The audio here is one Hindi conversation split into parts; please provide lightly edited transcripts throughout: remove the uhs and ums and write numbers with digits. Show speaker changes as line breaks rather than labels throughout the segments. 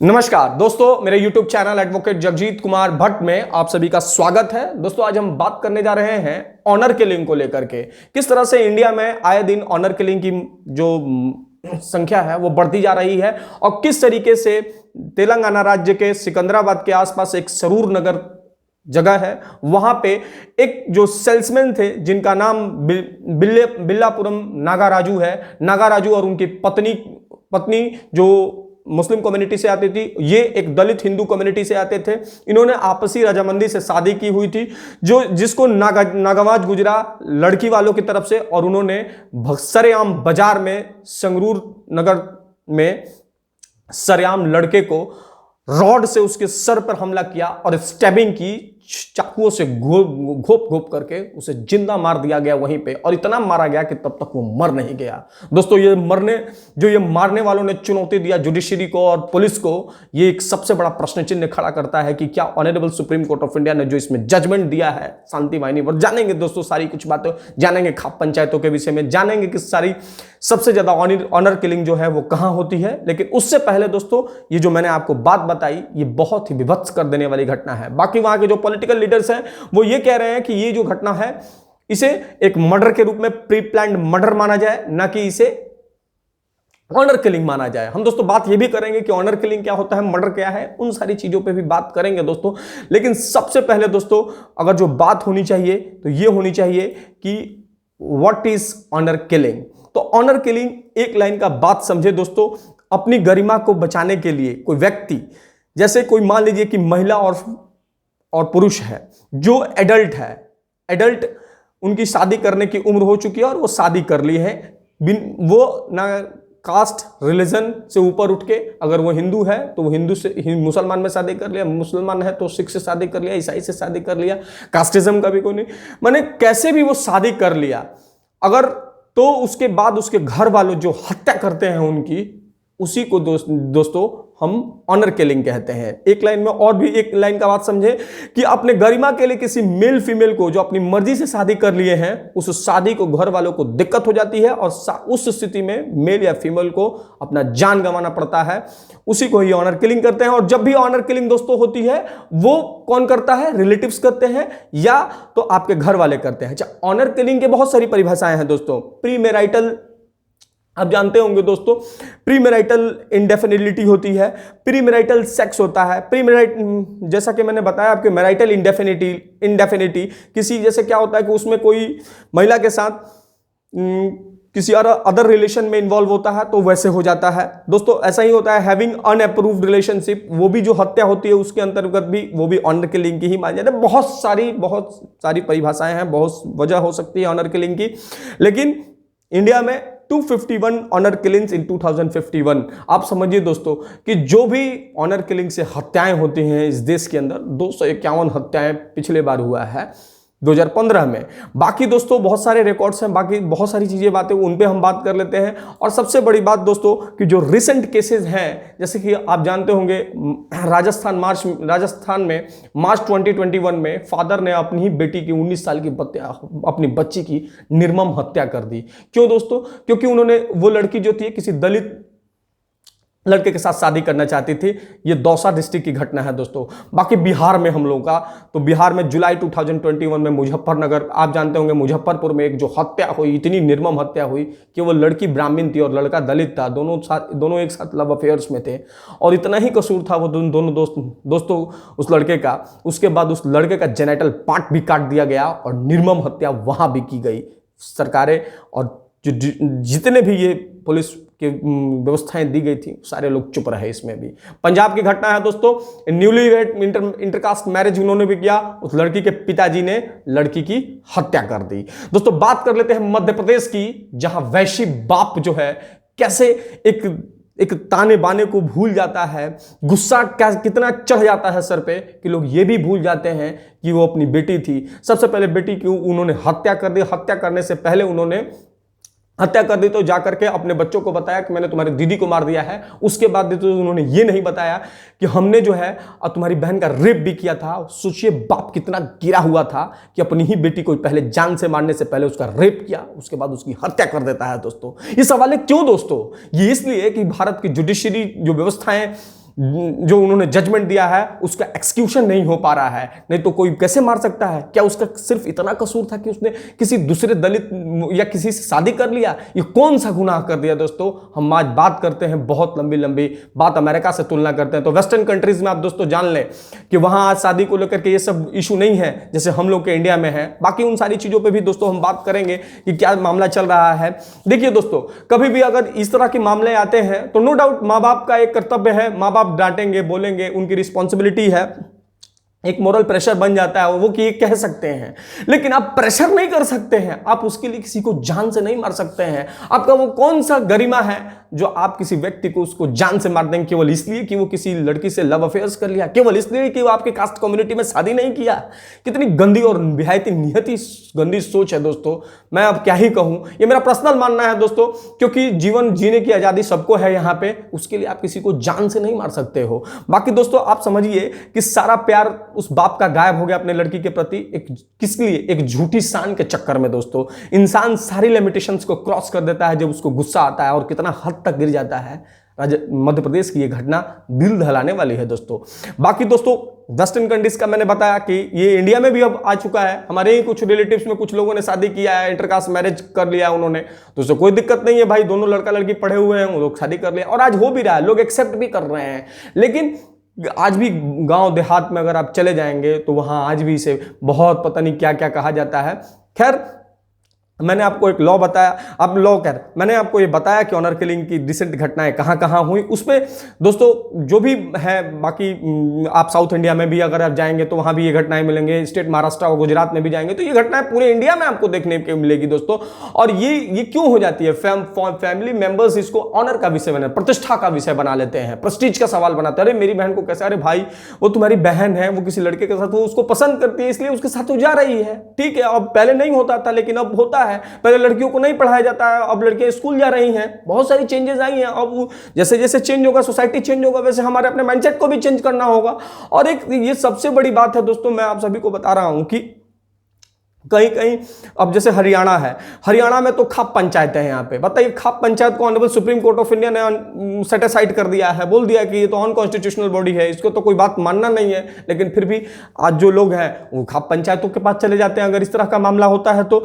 नमस्कार दोस्तों, मेरे YouTube channel advocate Jagjit Kumar Bhatt में आप सभी का स्वागत है। दोस्तों, आज हम बात करने जा रहे हैं ऑनर किलिंग को लेकर के। किस तरह से इंडिया में आए दिन ऑनर किलिंग की जो संख्या है वो बढ़ती जा रही है और किस तरीके से तेलंगाना राज्य के सिकंदराबाद के आसपास एक सरूर नगर जगह है, वहां पे एक जो सेल्समैन थे जिनका नाम बिल्लापुरम नागाराजू है। नागाराजू और उनकी पत्नी जो मुस्लिम कम्युनिटी से आती थी, ये एक दलित हिंदू कम्युनिटी से आते थे। इन्होंने आपसी रजामंदी से शादी की हुई थी, जिसको नागवाज गुजरा लड़की वालों की तरफ से, और उन्होंने सरेआम बाजार में संगरूर नगर में सरेआम लड़के को रॉड से उसके सर पर हमला किया और स्टैबिंग की, चाकुओं से घोप घोप करके उसे जिंदा मार दिया गया वहीं पे, और इतना मारा गया कि तब तक वो मर नहीं गया। दोस्तों, ये मारने वालों ने चुनौती दिया जुडिशरी को और पुलिस को। ये एक सबसे बड़ा प्रश्न चिन्ह खड़ा करता है कि क्या honourable Supreme Court of India ने जो इसमें जजमेंट दिया है शांति वाहिनी पर, जानेंगे दोस्तों सारी कुछ बातें, जानेंगे खाप पंचायतों के विषय में, जानेंगे कि सारी सबसे ज्यादा ऑनर किलिंग जो है वो कहां होती है। लेकिन उससे पहले दोस्तों, ये जो मैंने आपको बात बताई ये बहुत ही विभत्स कर देने वाली घटना है। बाकी वहां के जो पॉलिटिकल लीडर्स हैं वो ये कह रहे हैं कि ये जो घटना है इसे एक मर्डर के रूप में, प्री प्लान्ड मर्डर माना जाए, ना कि इसे ऑनर किलिंग माना जाए। हम दोस्तों बात ये भी करेंगे कि ऑनर किलिंग क्या होता है, मर्डर क्या है, उन सारी चीजों पे भी बात करेंगे दोस्तों। लेकिन सबसे पहले दोस्तों, अगर जो बात होनी चाहिए तो ये होनी चाहिए कि व्हाट इज ऑनर किलिंग। तो ऑनर किलिंग एक लाइन का बात समझे दोस्तों, अपनी गरिमा को बचाने के लिए कोई व्यक्ति, जैसे कोई मान लीजिए कि महिला और पुरुष है जो एडल्ट है, एडल्ट उनकी शादी करने की उम्र हो चुकी है और वो शादी कर ली है, वो ना कास्ट रिलीजन से ऊपर उठ के, अगर वो हिंदू है तो वो हिंदू से मुसलमान में शादी कर लिया, मुसलमान है तो सिख से शादी कर लिया, ईसाई से शादी कर लिया, कास्टिज्म का भी कोई नहीं, माने कैसे भी वो शादी कर लिया अगर, तो उसके बाद उसके घर वालों जो हत्या करते हैं उनकी, उसी को दोस्तों हम ऑनर किलिंग कहते हैं। एक लाइन में और भी एक लाइन का बात समझे कि अपने गरिमा के लिए किसी मेल फीमेल को जो अपनी मर्जी से शादी कर लिए हैं, उस शादी को घर वालों को दिक्कत हो जाती है और उस स्थिति में मेल या फीमेल को अपना जान गंवाना पड़ता है, उसी को ही ऑनर किलिंग करते हैं। और जब भी ऑनर किलिंग दोस्तों होती है वो कौन करता है, रिलेटिव्स करते हैं या तो आपके घर वाले करते हैं। ऑनर किलिंग के बहुत सारी परिभाषाएं हैं दोस्तों। प्री मैरिटल, आप जानते होंगे दोस्तों, प्री मैरिटल इंडेफिनिटी होती है, प्री मैरिटल सेक्स होता है, जैसा कि मैंने बताया आपके मैरिटल इंडेफिनिटी किसी, जैसे क्या होता है कि उसमें कोई महिला के साथ किसी अदर रिलेशन में इन्वॉल्व होता है तो वैसे हो जाता है दोस्तों। ऐसा ही होता है हैविंग अनअप्रूव्ड रिलेशनशिप, वो भी जो हत्या होती है उसके अंतर्गत भी वो भी ऑनर किलिंग की ही मानी जाती है। बहुत सारी परिभाषाएं हैं, बहुत वजह हो सकती है ऑनर किलिंग की, लेकिन इंडिया में 251 ऑनर किलिंग्स इन 2051। आप समझिए दोस्तों कि जो भी ऑनर किलिंग से हत्याएं होती हैं इस देश के अंदर, 251 हत्याएं पिछले बार हुआ है 2015 में। बाकी दोस्तों बहुत सारे रिकॉर्ड्स हैं, बाकी बहुत सारी चीजें बातें उन पे हम बात कर लेते हैं। और सबसे बड़ी बात दोस्तों कि जो रिसेंट केसेस हैं, जैसे कि आप जानते होंगे राजस्थान में मार्च 2021 में फादर ने अपनी ही बेटी की 19 साल की अपनी बच्ची की निर्मम हत्या कर दी। क्यों दोस्तों? क्योंकि उन्होंने, वो लड़की जो थी किसी दलित लड़के के साथ शादी करना चाहती थी। ये दौसा डिस्ट्रिक्ट की घटना है दोस्तों। बाकी बिहार में हम लोगों का, तो बिहार में जुलाई 2021 में मुजफ्फरनगर, आप जानते होंगे मुजफ्फरपुर में एक जो हत्या हुई, इतनी निर्मम हत्या हुई कि वो लड़की ब्राह्मण थी और लड़का दलित था, दोनों एक साथ लव अफेयर्स में थे और इतना ही कसूर था वो दोनों दोस्तों उस लड़के का। उसके बाद उस लड़के का जेनेटल पार्ट भी काट दिया गया और निर्मम हत्या वहां भी की गई। सरकारें और जितने भी ये पुलिस की व्यवस्थाएं दी गई थी सारे लोग चुप रहे। इसमें भी पंजाब की घटना है दोस्तों, न्यूलीवेड इंटरकास्ट मैरिज उन्होंने भी किया, उस लड़की के पिताजी ने लड़की की हत्या कर दी। दोस्तों बात कर लेते हैं मध्य प्रदेश की, जहां वैशी बाप जो है कैसे एक ताने बाने को भूल जाता है, गुस्सा कितना चढ़ जाता है सर पे कि लोग ये भी भूल जाते हैं कि वो अपनी बेटी थी। सबसे पहले बेटी की उन्होंने हत्या कर दी। हत्या करने से पहले उन्होंने हत्या कर दी तो जाकर के अपने बच्चों को बताया कि मैंने तुम्हारी दीदी को मार दिया है। उसके बाद तो उन्होंने ये नहीं बताया कि हमने जो है तुम्हारी बहन का रेप भी किया था। सोचिए बाप कितना गिरा हुआ था कि अपनी ही बेटी को पहले जान से मारने से पहले उसका रेप किया, उसके बाद उसकी हत्या कर देता है। दोस्तों ये सवाल है क्यों दोस्तों? ये इसलिए कि भारत की जुडिशरी जो व्यवस्थाएं जो उन्होंने जजमेंट दिया है उसका एक्सक्यूशन नहीं हो पा रहा है। नहीं तो कोई कैसे मार सकता है? क्या उसका सिर्फ इतना कसूर था कि उसने किसी दूसरे दलित या किसी से शादी कर लिया? ये कौन सा गुनाह कर दिया दोस्तों? हम आज बात करते हैं बहुत लंबी लंबी बात, अमेरिका से तुलना करते हैं तो वेस्टर्न कंट्रीज में आप दोस्तों जान लें कि वहां आज शादी को लेकर के ये सब इशू नहीं है जैसे हम लोग के इंडिया में है। बाकी उन सारी चीजों पे भी दोस्तों हम बात करेंगे कि क्या मामला चल रहा है। देखिए दोस्तों, कभी भी अगर इस तरह के मामले आते हैं तो नो डाउट माँ बाप का एक कर्तव्य है, माँ बाप डांटेंगे, बोलेंगे, उनकी रिस्पॉन्सिबिलिटी है, एक मोरल प्रेशर बन जाता है वो कि ये कह सकते हैं। लेकिन आप प्रेशर नहीं कर सकते हैं, आप उसके लिए किसी को जान से नहीं मार सकते हैं। आपका वो कौन सा गरिमा है जो आप किसी व्यक्ति को उसको जान से मार देंगे केवल इसलिए कि वो किसी लड़की से लव अफेयर्स कर लिया, केवल इसलिए कि वो आपके कास्ट कम्युनिटी में शादी नहीं किया? कितनी गंदी और निहायती नियति गंदी सोच है दोस्तों। मैं अब क्या ही कहूं, ये मेरा पर्सनल मानना है दोस्तों, क्योंकि जीवन जीने की आजादी सबको है यहाँ पे, उसके लिए आप किसी को जान से नहीं मार सकते हो। बाकी दोस्तों आप समझिए कि सारा प्यार उस बाप का गायब हो गया अपने लड़की के प्रति, एक किसके लिए? एक झूठी शान के चक्कर में दोस्तों इंसान सारी लिमिटेशंस को क्रॉस कर देता है जब उसको गुस्सा आता है, और कितना हद तक गिर जाता है। मध्य प्रदेश की ये घटना दिल दहलाने वाली है दोस्तों। बाकी दोस्तों वेस्टर्न कंट्रीज का मैंने बताया कि ये इंडिया में भी अब आ चुका है। हमारे ही कुछ रिलेटिव्स में कुछ लोगों ने शादी किया है, इंटरकास्ट मैरिज कर लिया उन्होंने, तो उससे कोई दिक्कत नहीं है भाई, दोनों लड़का लड़की पढ़े हुए हैं, वो लोग शादी कर लिया और आज हो भी रहा है, लोग एक्सेप्ट भी कर रहे हैं। लेकिन आज भी गांव देहात में अगर आप चले जाएंगे तो वहां आज भी इसे बहुत पता नहीं क्या क्या कहा जाता है। खैर मैंने आपको एक लॉ बताया, अब लॉ क्या, मैंने आपको ये बताया कि ऑनर किलिंग की रिसेंट घटनाएं कहां कहां हुई, उसमें दोस्तों जो भी है। बाकी आप साउथ इंडिया में भी अगर आप जाएंगे तो वहां भी ये घटनाएं मिलेंगे, स्टेट महाराष्ट्र और गुजरात में भी जाएंगे तो ये घटनाएं पूरे इंडिया में आपको देखने को मिलेगी दोस्तों। और ये क्यों हो जाती है? फैमिली मेंबर्स इसको ऑनर का विषय बना, प्रतिष्ठा का विषय बना लेते हैं, प्रेस्टीज का सवाल बनाते हैं। अरे मेरी बहन को कैसे, अरे भाई वो तुम्हारी बहन है, वो किसी लड़के के साथ, वो उसको पसंद करती है इसलिए उसके साथ वो जा रही है, ठीक है। अब पहले नहीं होता था लेकिन अब होता है। पहले लड़कियों को नहीं पढ़ाया जाता है, अब लड़कियां स्कूल जा रही हैं, बहुत सारी चेंजेस आई हैं। अब जैसे जैसे चेंज होगा, सोसाइटी चेंज होगा, वैसे हमारे अपने माइंडसेट को भी चेंज करना होगा। और एक ये सबसे बड़ी बात है दोस्तों, मैं आप सभी को बता रहा हूं कि कहीं कहीं अब जैसे हरियाणा है, हरियाणा में तो खाप पंचायत है। यहाँ पे बताइए, खाप पंचायत को honourable Supreme Court of India ने सेटिसाइड कर दिया है, बोल दिया कि ये तो अनकॉन्स्टिट्यूशनल बॉडी है, इसको तो कोई बात मानना नहीं है। लेकिन फिर भी आज जो लोग हैं वो खाप पंचायतों के पास चले जाते हैं अगर इस तरह का मामला होता है तो।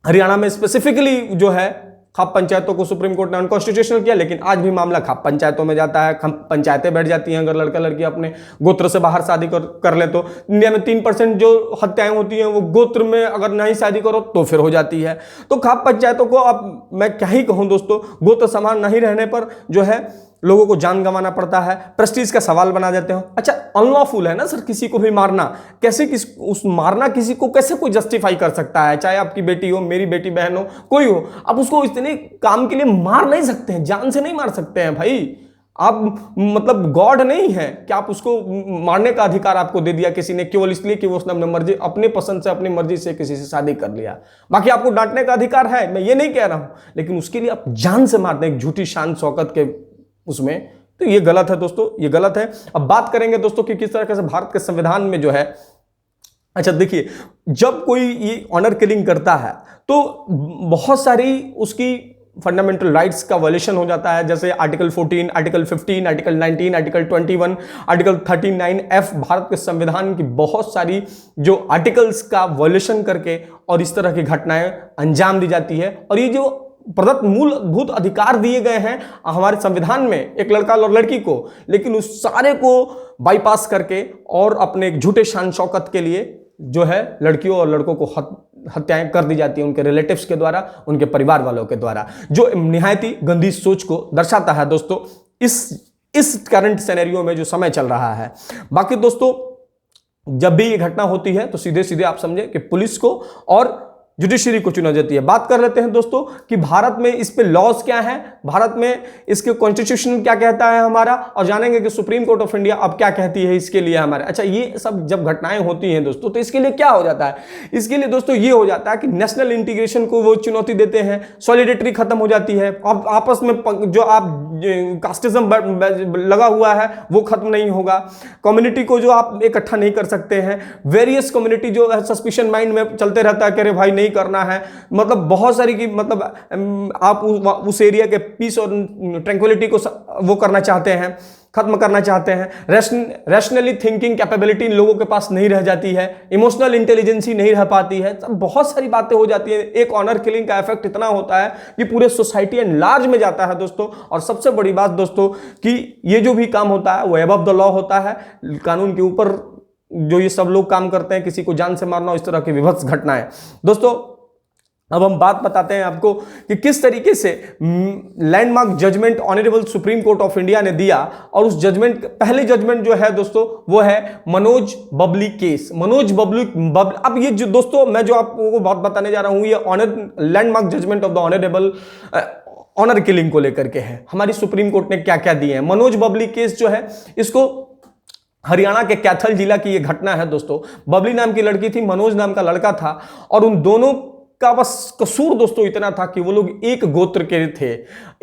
हरियाणा में स्पेसिफिकली जो है खाप पंचायतों को सुप्रीम कोर्ट ने अनकॉन्स्टिट्यूशनल किया, लेकिन आज भी मामला खाप पंचायतों में जाता है। पंचायतें बैठ जाती हैं अगर लड़का लड़की अपने गोत्र से बाहर शादी कर ले तो। इंडिया में 3% जो हत्याएं होती हैं वो गोत्र में अगर नहीं शादी करो तो फिर हो जाती है। तो खाप पंचायतों को अब मैं क्या ही कहूं दोस्तों, गोत्र समान नहीं रहने पर जो है लोगों को जान गंवाना पड़ता है, प्रेस्टीज का सवाल बना देते हो। अच्छा अनलॉफुल है ना सर किसी को भी मारना, कैसे मारना किसी को कैसे कोई जस्टिफाई कर सकता है? चाहे आपकी बेटी हो, मेरी बेटी बहन हो, कोई हो, आप उसको इतने काम के लिए मार नहीं सकते हैं, जान से नहीं मार सकते हैं भाई। आप मतलब गॉड नहीं है कि आप उसको मारने का अधिकार आपको दे दिया किसी ने केवल इसलिए कि वो उसने अपने मर्जी, अपने पसंद से, अपनी मर्जी से किसी से शादी कर लिया। बाकी आपको डांटने का अधिकार है, मैं ये नहीं कह रहा हूं, लेकिन उसके लिए आप जान से मारते हैं एक झूठी शान शौकत के उसमें, तो ये गलत है दोस्तों, ये गलत है। अब बात करेंगे दोस्तों कि किस तरह से भारत के संविधान में जो है, अच्छा देखिए, जब कोई ये ऑनर किलिंग करता है तो बहुत सारी उसकी फंडामेंटल राइट्स का वायलेशन हो जाता है। जैसे article 14, article 15, article 19, article 21, article 39F, Bharat के संविधान की बहुत सारी जो आर्टिकल्स का वायलेशन करके और इस तरह की घटनाएं अंजाम दी जाती है। और ये जो प्रदत्त मूलभूत अधिकार दिए गए हैं हमारे संविधान में एक लड़का और लड़की को, लेकिन उस सारे को बाईपास करके और अपने एक झूठे शान शौकत के लिए जो है लड़कियों और लड़कों को हत्याएं कर दी जाती है उनके रिलेटिव्स के द्वारा, उनके परिवार वालों के द्वारा, जो निहायती गंदी सोच को दर्शाता है दोस्तों इस करंट सिनेरियो में जो समय चल रहा है। बाकी दोस्तों जब भी ये घटना होती है तो सीधे सीधे आप समझे कि पुलिस को और जुडिशरी को चुना जाती है। बात कर लेते हैं दोस्तों कि भारत में इस पे लॉज क्या है, भारत में इसके कॉन्स्टिट्यूशन क्या कहता है हमारा, और जानेंगे कि सुप्रीम कोर्ट ऑफ इंडिया अब क्या कहती है इसके लिए हमारे। अच्छा ये सब जब घटनाएं होती हैं दोस्तों तो इसके लिए क्या हो जाता है, इसके लिए दोस्तों ये हो जाता है कि नेशनल इंटीग्रेशन को वो चुनौती देते हैं, सॉलिडेरिटी खत्म हो जाती है, अब आपस में जो आप कास्टिज्म लगा हुआ है वो खत्म नहीं होगा, कम्युनिटी को जो आप इकट्ठा नहीं कर सकते हैं, वेरियस कम्युनिटी जो सस्पिशन माइंड में चलते रहता है कि अरे भाई नहीं करना है, मतलब बहुत सारी की मतलब आप उस एरिया के पीस और ट्रैंक्विलिटी को वो करना चाहते हैं, खत्म करना चाहते हैं। रैशनली थिंकिंग कैपेबिलिटी इन लोगों के पास नहीं रह जाती है, इमोशनल इंटेलिजेंसी नहीं रह पाती है, बहुत सारी बातें हो जाती है। एक ऑनर किलिंग का इफेक्ट इतना होता है कि पूरे सोसाइटी एंड लार्ज में जाता है दोस्तों। और सबसे बड़ी बात दोस्तों कि ये जो भी काम होता है वो अबव द लॉ होता है, कानून के ऊपर जो ये सब लोग काम करते हैं, किसी को जान से मारना, इस तरह की विभत्स घटनाएं। दोस्तों अब हम बात बताते हैं आपको कि किस तरीके से landmark judgment honourable Supreme Court of India ने दिया। और उस जजमेंट, पहले जजमेंट जो है दोस्तों वो है मनोज बबली केस। मनोज बबली अब ये जो दोस्तों मैं जो आपको बात बताने जा रहा हूं, ये landmark judgment of the honourable honour killing को लेकर के है। हमारी सुप्रीम कोर्ट ने क्या क्या दिए हैं। मनोज बबली केस जो है, इसको हरियाणा के कैथल जिला की ये घटना है दोस्तों। बबली नाम की लड़की थी, मनोज नाम का लड़का था, और उन दोनों का बस कसूर दोस्तों इतना था कि वो लोग एक गोत्र के थे।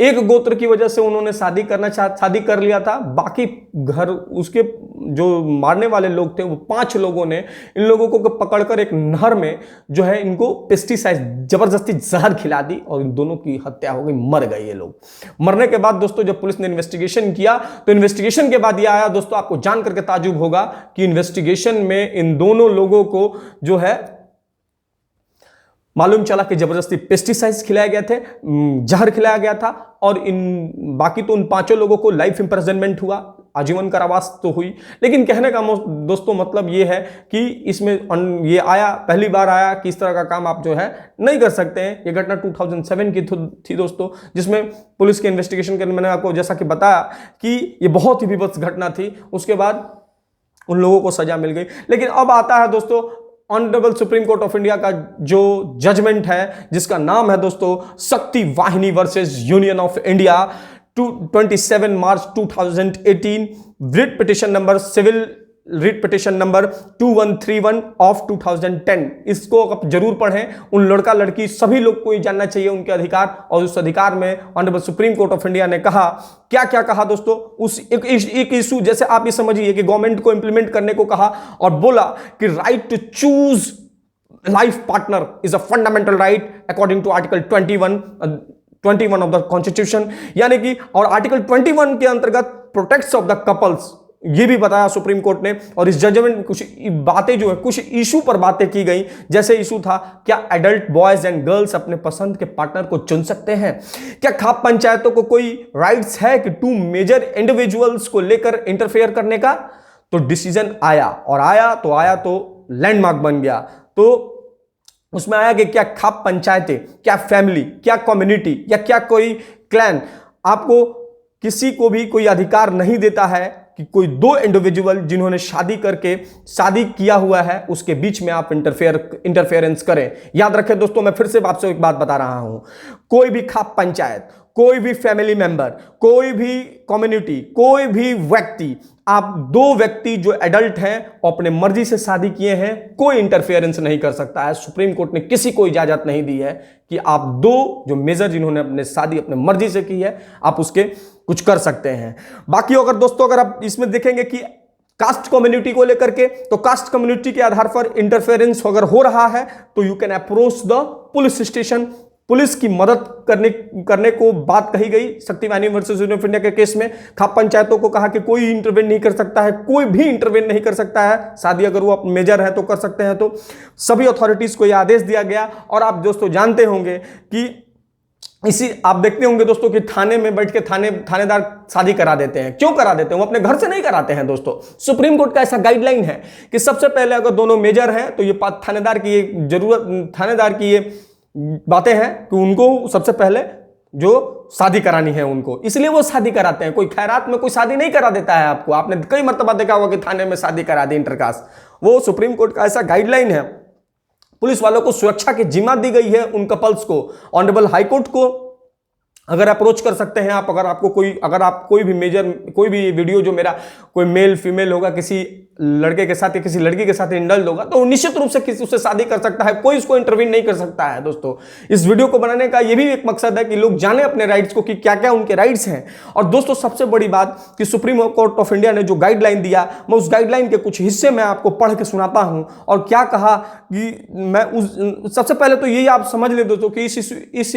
एक गोत्र की वजह से उन्होंने शादी कर लिया था। बाकी घर उसके जो मारने वाले लोग थे वो 5 लोगों ने इन लोगों को पकड़कर एक नहर में जो है इनको पेस्टिसाइड जबरदस्ती जहर खिला दी और इन दोनों की हत्या हो गई, मर गए ये लोग। मरने के बाद दोस्तों जब पुलिस ने इन्वेस्टिगेशन किया तो इन्वेस्टिगेशन के बाद ये आया दोस्तों, आपको जान करके ताजुब होगा कि इन्वेस्टिगेशन में इन दोनों लोगों को जो है मालूम चला कि जबरदस्ती पेस्टिसाइड्स खिलाए गए थे, जहर खिलाया गया था। और बाकी तो उन 5 लोगों को लाइफ इंप्रिजनमेंट हुआ, आजीवन कारावास तो हुई। लेकिन कहने का दोस्तों मतलब ये है कि इसमें ये आया, पहली बार आया कि इस तरह का काम आप जो है नहीं कर सकते हैं। ये घटना 2007 की थी दोस्तों, जिसमें पुलिस के इन्वेस्टिगेशन के मैंने आपको जैसा कि बताया कि ये बहुत ही विभत्स घटना थी। उसके बाद उन लोगों को सजा मिल गई। लेकिन अब आता है दोस्तों honourable Supreme Court of India का जो जजमेंट है, जिसका नाम है दोस्तों Shakti Vahini versus union of India, 27 March 2018, writ petition number, civil writ petition number 2131 of 2010। इसको आप जरूर पढ़ें। उन लड़का लड़की सभी लोग को ये जानना चाहिए उनके अधिकार, और उस अधिकार में honourable Supreme Court of India ने कहा, क्या क्या कहा दोस्तों। उस एक इशू, जैसे आप ये समझिए कि गवर्नमेंट को इंप्लीमेंट करने को कहा और बोला कि right to choose life partner is a fundamental right according to article 21 of the constitution, यानी कि और आर्टिकल 21 के अंतर्गत प्रोटेक्ट्स ऑफ द कपल्स, ये भी बताया सुप्रीम कोर्ट ने। और इस जजमेंट में कुछ बातें जो है, कुछ इशू पर बातें की गई। जैसे इशू था, क्या एडल्ट बॉयज एंड गर्ल्स अपने पसंद के पार्टनर को चुन सकते हैं? क्या खाप पंचायतों को कोई राइट्स है कि 2 मेजर इंडिविजुअल्स को लेकर इंटरफेयर करने का? तो डिसीजन आया, और आया तो लैंडमार्क बन गया। तो उसमें आया कि क्या खाप पंचायतें, क्या फैमिली, क्या कम्युनिटी या क्या कोई क्लैन आपको किसी को भी कोई अधिकार नहीं देता है कि कोई 2 इंडिविजुअल जिन्होंने शादी किया हुआ है उसके बीच में आप इंटरफेरेंस करें। याद रखें दोस्तों, मैं फिर से आपसे एक बात बता रहा हूं, कोई भी खाप पंचायत, कोई भी फैमिली मेंबर, कोई भी कम्युनिटी, कोई भी व्यक्ति, आप 2 व्यक्ति जो एडल्ट हैं अपने मर्जी से शादी किए हैं, कोई इंटरफेरेंस नहीं कर सकता है। सुप्रीम कोर्ट ने किसी को इजाजत नहीं दी है कि आप 2 जो मेजर जिन्होंने अपने शादी अपने मर्जी से की है, आप उसके कुछ कर सकते हैं। बाकी अगर दोस्तों अगर आप इसमें देखेंगे कि कास्ट कम्युनिटी को लेकर के, तो कास्ट कम्युनिटी के आधार पर इंटरफेरेंस अगर हो रहा है तो you can approach the police station. Police की मदद करने को बात कही गई शक्ति Vahini versus union of India के केस में। खाप पंचायतों को कहा कि कोई इंटरवेन नहीं कर सकता है, कोई भी इंटरवेन नहीं कर सकता है, शादी अगर वो मेजर है तो कर सकते हैं। तो सभी अथॉरिटीज को यह आदेश दिया गया। और आप दोस्तों जानते होंगे कि आप देखते होंगे दोस्तों कि थाने में बैठ के थानेदार शादी करा देते हैं। क्यों करा देते हैं? वो अपने घर से नहीं कराते हैं दोस्तों। सुप्रीम कोर्ट का ऐसा गाइडलाइन है कि सबसे पहले अगर दोनों मेजर हैं तो ये थानेदार की ये बातें हैं कि उनको सबसे पहले जो शादी करानी है उनको, इसलिए वो शादी कराते हैं। कोई खैरात में कोई शादी नहीं करा देता है। आपको आपने कई मर्तबा देखा होगा कि थाने में शादी करा दी इंटरकास्ट। वो सुप्रीम कोर्ट का ऐसा गाइडलाइन है। पुलिस वालों को सुरक्षा की जिम्मा दी गई है उन कपल्स को। ऑनरेबल हाईकोर्ट को अगर अप्रोच कर सकते हैं आप, अगर आप कोई भी वीडियो जो मेरा कोई मेल फीमेल होगा किसी लड़के के साथ या किसी लड़की के साथ इंडल्ज होगा तो निश्चित रूप से किसी उससे शादी कर सकता है, कोई उसको इंटरवीन नहीं कर सकता है। दोस्तों इस वीडियो को बनाने का यह भी एक मकसद है कि लोग जाने अपने राइट्स को कि क्या क्या उनके राइट्स हैं। और दोस्तों सबसे बड़ी बात कि सुप्रीम कोर्ट ऑफ इंडिया ने जो गाइडलाइन दिया, मैं उस गाइडलाइन के कुछ हिस्से में आपको पढ़ के सुनाता हूं। और क्या कहा कि मैं सबसे पहले तो यही आप समझ ले दोस्तों कि इस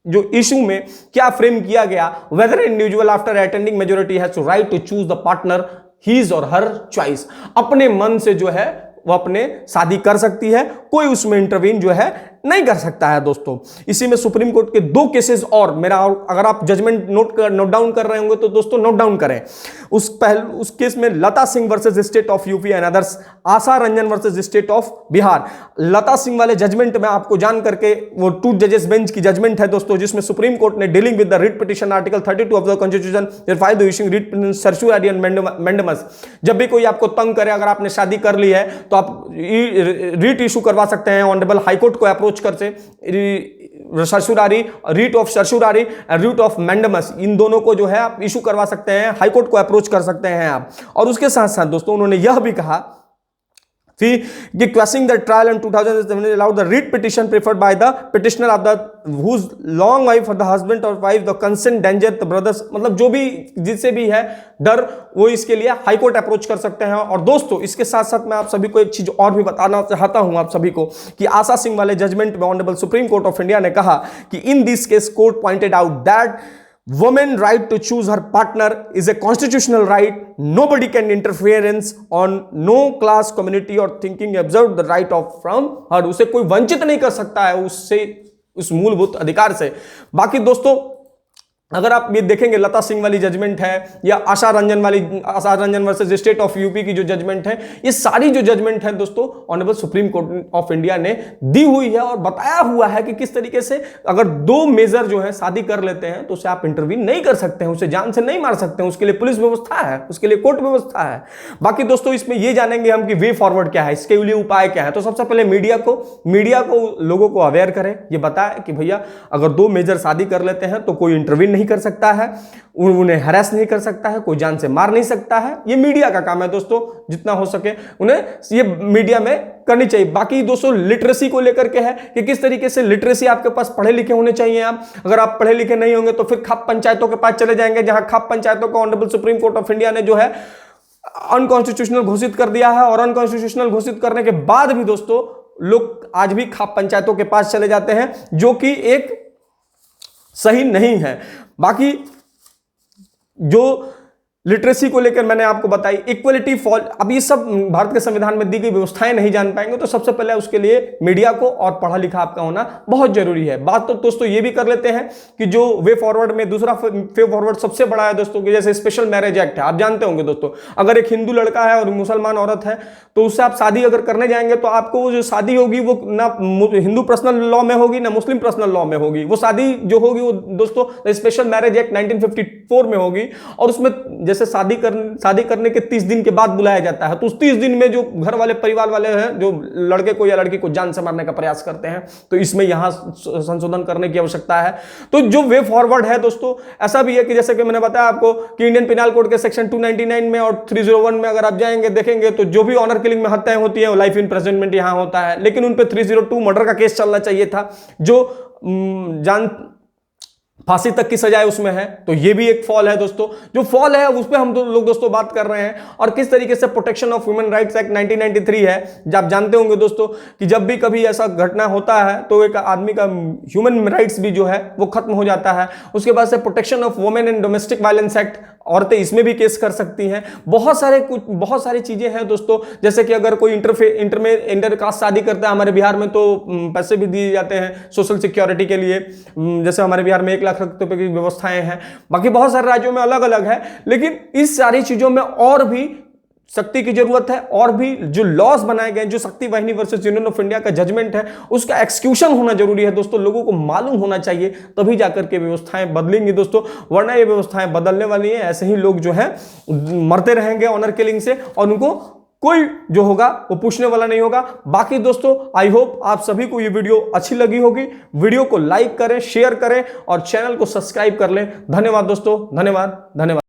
जो इशू में क्या फ्रेम किया गया, whether individual after attending majority has to right to choose the partner his or her choice. अपने मन से जो है वो अपने शादी कर सकती है, कोई उसमें इंटरवीन जो है नहीं कर सकता है। दोस्तों इसी में सुप्रीम कोर्ट के 2 केसेस और मेरा, अगर आप जजमेंट नोट डाउन कर रहे होंगे तो दोस्तों नोट डाउन करें। उस केस में Lata Singh versus state of UP and others, Asha Ranjan versus state of Bihar. Lata Singh वाले जजमेंट में आपको जान करके वो 2 जजेस बेंच की जजमेंट है दोस्तों, जिसमें सुप्रीम कोर्ट ने dealing with the writ petition article 32 of the constitution file the issuing writ certiorari and mandamus. जब भी कोई आपको तंग करे, अगर आपने शादी कर ली है तो आप रिट इशू करवा सकते हैं ऑनरेबल हाईकोर्ट को अप्रोच कर से। Certiorari, writ of certiorari and writ of mandamus, इन दोनों को जो है आप इशू करवा सकते हैं, हाईकोर्ट को अप्रोच कर सकते हैं आप। और उसके साथ साथ दोस्तों उन्होंने यह भी कहा कि questioning the trial in 2007 allowed the writ petition preferred by the petitioner of the whose long wife or the husband or wife the consent danger the brothers, मतलब जो भी जिससे भी है डर वो इसके लिए हाई कोर्ट अप्रोच कर सकते हैं। और दोस्तों इसके साथ साथ मैं आप सभी को एक चीज और भी बताना चाहता हूं आप सभी को कि आशा सिंह वाले जजमेंट में honourable Supreme Court of India ने कहा कि in this case court pointed out that women's right to choose her partner is a constitutional right. Nobody can interference on no class, community or thinking observe the right of from her. उसे कोई वंचित नहीं कर सकता है उससे, उस मूलभूत अधिकार से। बाकी दोस्तों अगर आप ये देखेंगे लता सिंह वाली जजमेंट है या Asha Ranjan versus state of UP की जो जजमेंट है, ये सारी जो जजमेंट है दोस्तों honourable Supreme Court of India ने दी हुई है और बताया हुआ है कि किस तरीके से अगर 2 मेजर जो है शादी कर लेते हैं तो उसे आप इंटरवीन नहीं कर सकते हैं, उसे जान से नहीं मार सकते हैं, उसके लिए पुलिस व्यवस्था है, उसके लिए कोर्ट व्यवस्था है। बाकी दोस्तों इसमें ये जानेंगे हम कि वे फॉरवर्ड क्या है, इसके लिए उपाय क्या है। तो सबसे पहले मीडिया को लोगों को अवेयर करें, ये बताए कि भैया अगर 2 मेजर शादी कर लेते हैं तो कोई इंटरवीन नहीं कर सकता है, उन्हें हरास नहीं कर सकता है, कोई जान से मार नहीं सकता है। ये मीडिया का काम है दोस्तों, जितना हो सके उन्हें ये मीडिया में करनी चाहिए। बाकी दोस्तों लिटरेसी को लेकर के है कि किस तरीके से लिटरेसी आपके पास पढ़े लिखे होने चाहिए आप। अगर आप पढ़े लिखे नहीं होंगे तो फिर खाप पंचायतों के पास चले जाएंगे, जहां खाप पंचायतों को honourable Supreme Court of India ने जो है अनकॉन्स्टिट्यूशनल घोषित कर दिया है। और अनकॉन्स्टिट्यूशनल घोषित करने के बाद भी दोस्तों लोग आज भी खाप पंचायतों के पास चले जाते हैं, जो कि एक सही नहीं है। बाकी जो लिटरेसी को लेकर मैंने आपको बताई, इक्वलिटी फॉल, अब ये सब भारत के संविधान में दी गई व्यवस्थाएं नहीं जान पाएंगे तो सबसे पहले उसके लिए मीडिया को और पढ़ा लिखा आपका होना बहुत जरूरी है। बात तो दोस्तों ये भी कर लेते हैं कि जो वे फॉरवर्ड में दूसरा वे फॉरवर्ड सबसे बड़ा है दोस्तों कि जैसे स्पेशल मैरिज एक्ट है, आप जानते होंगे दोस्तों, अगर एक हिंदू लड़का है और मुसलमान औरत है तो उससे आप शादी अगर करने जाएंगे तो आपको वो जो शादी होगी वो ना हिंदू पर्सनल लॉ में होगी ना मुस्लिम पर्सनल लॉ में होगी। वो शादी जो होगी वो दोस्तों स्पेशल मैरिज एक्ट 1954 में होगी। और उसमें जैसे शादी करने के 30 दिन के बाद बुलाया जाता है, तो उस 30 दिन में जो घर वाले परिवार वाले हैं जो लड़के को या लड़की को जान से मारने का प्रयास करते हैं, तो इसमें यहां संशोधन करने की आवश्यकता है। तो जो वे फॉरवर्ड है दोस्तों ऐसा भी है कि जैसे कि मैंने बताया आपको कि इंडियन पिनल कोड के सेक्शन 299 में और 301 में अगर आप जाएंगे देखेंगे तो जो भी ऑनर किलिंग में हत्याएं होती है वो लाइफ इम्प्रिजनमेंट यहां होता है, लेकिन उन पे 302 मर्डर का केस चलना चाहिए था जो जान फांसी तक की सजाए उसमें है। तो ये भी एक फॉल है दोस्तों, जो फॉल है उस पर हम लोग दोस्तों बात कर रहे हैं। और किस तरीके से protection of human rights act 1993 है, जब आप जानते होंगे दोस्तों कि जब भी कभी ऐसा घटना होता है तो एक आदमी का ह्यूमन राइट्स भी जो है वो खत्म हो जाता है। उसके बाद से protection of women and domestic violence act, औरतें इसमें भी केस कर सकती हैं। बहुत सारी चीजें हैं दोस्तों, जैसे कि अगर कोई इंटर कास्ट शादी करता है हमारे बिहार में तो पैसे भी दिए जाते हैं सोशल सिक्योरिटी के लिए, जैसे हमारे बिहार में 1 लाख रुपए की व्यवस्थाएं हैं। बाकी बहुत सारे राज्यों में अलग अलग है, लेकिन इस सारी चीजों में और भी सख्ती की जरूरत है। और भी जो लॉज बनाए गए, जो शक्ति Vahini versus union of India का जजमेंट है उसका एक्सक्यूशन होना जरूरी है दोस्तों, लोगों को मालूम होना चाहिए, तभी जाकर के व्यवस्थाएं बदलेंगी दोस्तों, वरना ये व्यवस्थाएं बदलने वाली है ऐसे ही लोग जो है मरते रहेंगे ऑनर किलिंग से और उनको कोई जो होगा वो पूछने वाला नहीं होगा। बाकी दोस्तों आई होप आप सभी को ये वीडियो अच्छी लगी होगी। वीडियो को लाइक करें, शेयर करें और चैनल को सब्सक्राइब कर लें। धन्यवाद दोस्तों, धन्यवाद, धन्यवाद।